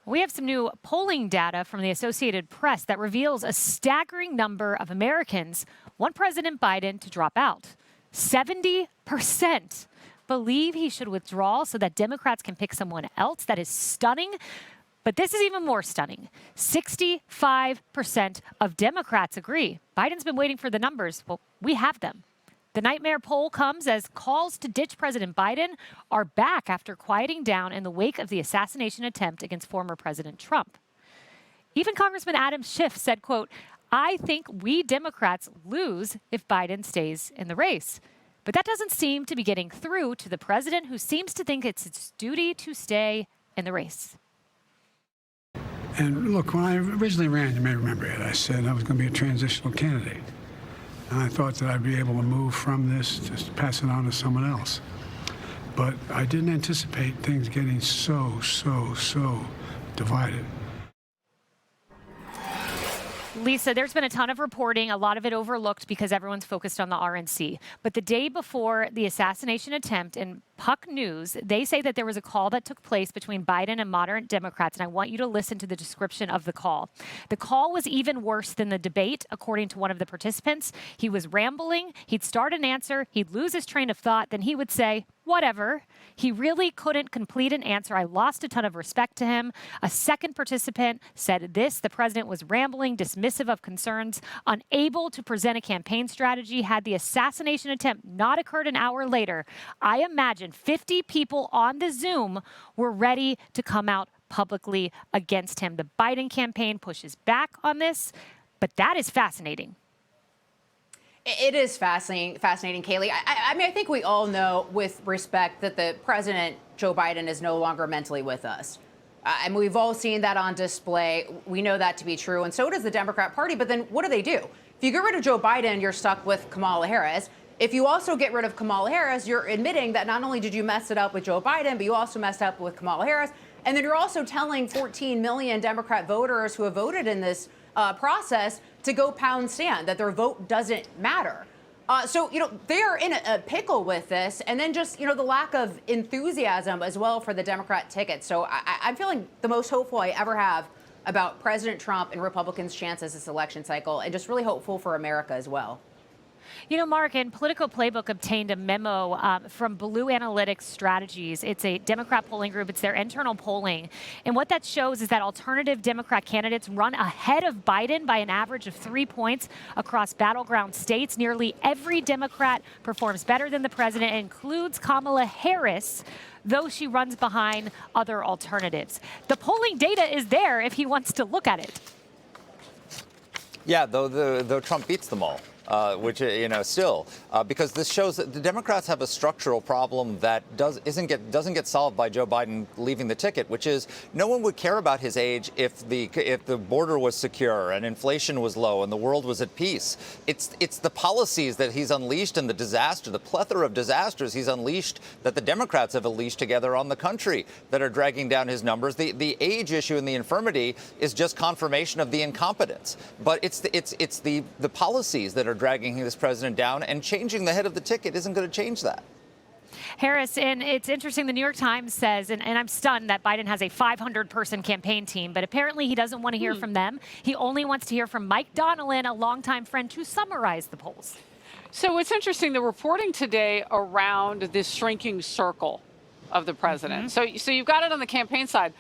We have some new polling data from the Associated Press that reveals a staggering number of Americans want President Biden to drop out. 70% believe he should withdraw so that Democrats can pick someone else. That is stunning. But this is even more stunning. 65% of Democrats agree. Biden's been waiting for the numbers. Well, we have them. The nightmare poll comes as calls to ditch President Biden are back after quieting down in the wake of the assassination attempt against former President Trump. Even Congressman Adam Schiff said, quote, "I think we Democrats lose if Biden stays in the race." But that doesn't seem to be getting through to the president, who seems to think it's his duty to stay in the race. And look, when I originally ran, you may remember it, I said I was going to be a transitional candidate. And I thought that I'd be able to move from this, just pass it on to someone else. But I didn't anticipate things getting so divided. Lisa, there's been a ton of reporting, a lot of it overlooked because everyone's focused on the RNC. But the day before the assassination attempt in Puck News, they say that there was a call that took place between Biden and moderate Democrats, and I want you to listen to the description of the call. The call was even worse than the debate, according to one of the participants. He was rambling, he'd start an answer, he'd lose his train of thought, then he would say, "Whatever." He really couldn't complete an answer. I lost a ton of respect to him. A second participant said this: the president was rambling, dismissive of concerns, unable to present a campaign strategy. Had the assassination attempt not occurred an hour later, I imagine 50 people on the Zoom were ready to come out publicly against him. The Biden campaign pushes back on this, but that is fascinating. It is fascinating, Kaylee. I mean, I think we all know with respect that the president, Joe Biden, is no longer mentally with us. And we've all seen that on display. We know that to be true. And so does the Democrat Party. But then what do? If you get rid of Joe Biden, you're stuck with Kamala Harris. If you also get rid of Kamala Harris, you're admitting that not only did you mess it up with Joe Biden, but you also messed up with Kamala Harris. And then you're also telling 14 million Democrat voters who have voted in this process to go pound sand, that their vote doesn't matter. So, they are in a pickle with this. And then just, the lack of enthusiasm as well for the Democrat ticket. So I'm feeling the most hopeful I ever have about President Trump and Republicans' chances this election cycle, and just really hopeful for America as well. Mark, and Political Playbook obtained a memo from Blue Analytics Strategies. It's a Democrat polling group. It's their internal polling. And what that shows is that alternative Democrat candidates run ahead of Biden by an average of 3 points across battleground states. Nearly every Democrat performs better than the president. It includes Kamala Harris, though she runs behind other alternatives. The polling data is there if he wants to look at it. Yeah, though Trump beats them all. Which, still, because this shows that the Democrats have a structural problem that doesn't get solved by Joe Biden leaving the ticket, which is no one would care about his age if the border was secure and inflation was low and the world was at peace. It's the policies that he's unleashed and the plethora of disasters he's unleashed that the Democrats have unleashed together on the country that are dragging down his numbers. The age issue and the infirmity is just confirmation of the incompetence. But it's the policies that are dragging this president down, and changing the head of the ticket isn't going to change that. Harris, and it's interesting, the New York Times says, and I'm stunned that Biden has a 500-person campaign team, but apparently he doesn't want to hear from them. He only wants to hear from Mike Donnellan, a longtime friend, to summarize the polls. So it's interesting, the reporting today around this shrinking circle of the president. So you've got it on the campaign side,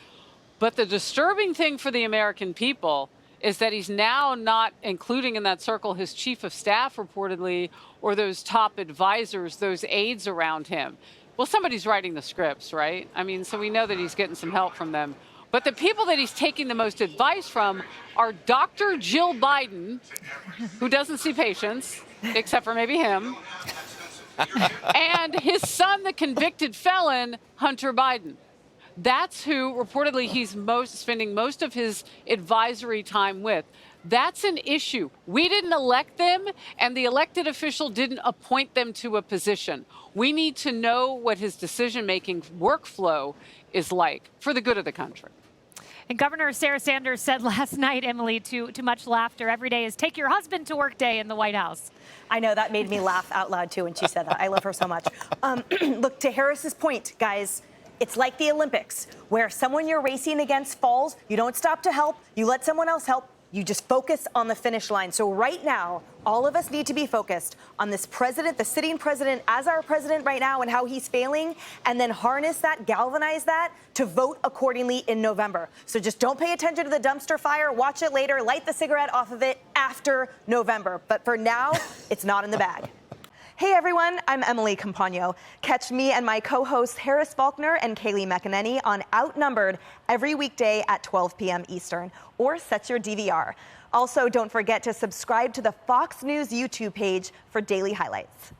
but the disturbing thing for the American people is that he's now not including in that circle his chief of staff, reportedly, or those top advisors, those aides around him. Well, somebody's writing the scripts, right? I mean, so we know that he's getting some help from them. But the people that he's taking the most advice from are Dr. Jill Biden, who doesn't see patients, except for maybe him, and his son, the convicted felon, Hunter Biden. That's who reportedly he's spending most of his advisory time with. That's an issue. We didn't elect them, and the elected official didn't appoint them to a position. We need to know what his decision-making workflow is like for the good of the country. And Governor Sarah Sanders said last night, Emily, to much laughter, every day is take your husband to work day in the White House. I know, that made me laugh out loud, too, when she said that. I love her so much. Look, to Harris's point, guys, It's like the Olympics, where someone you're racing against falls, you don't stop to help, you let someone else help, you just focus on the finish line. So right now, all of us need to be focused on this president, the sitting president as our president right now and how he's failing, and then harness that, galvanize that to vote accordingly in November. So just don't pay attention to the dumpster fire, watch it later, light the cigarette off of it after November. But for now, it's not in the bag. Hey everyone, I'm Emily Campagno. Catch me and my co-hosts Harris Faulkner and Kaylee McEnany on Outnumbered every weekday at 12 p.m. Eastern, or set your DVR. Also, don't forget to subscribe to the Fox News YouTube page for daily highlights.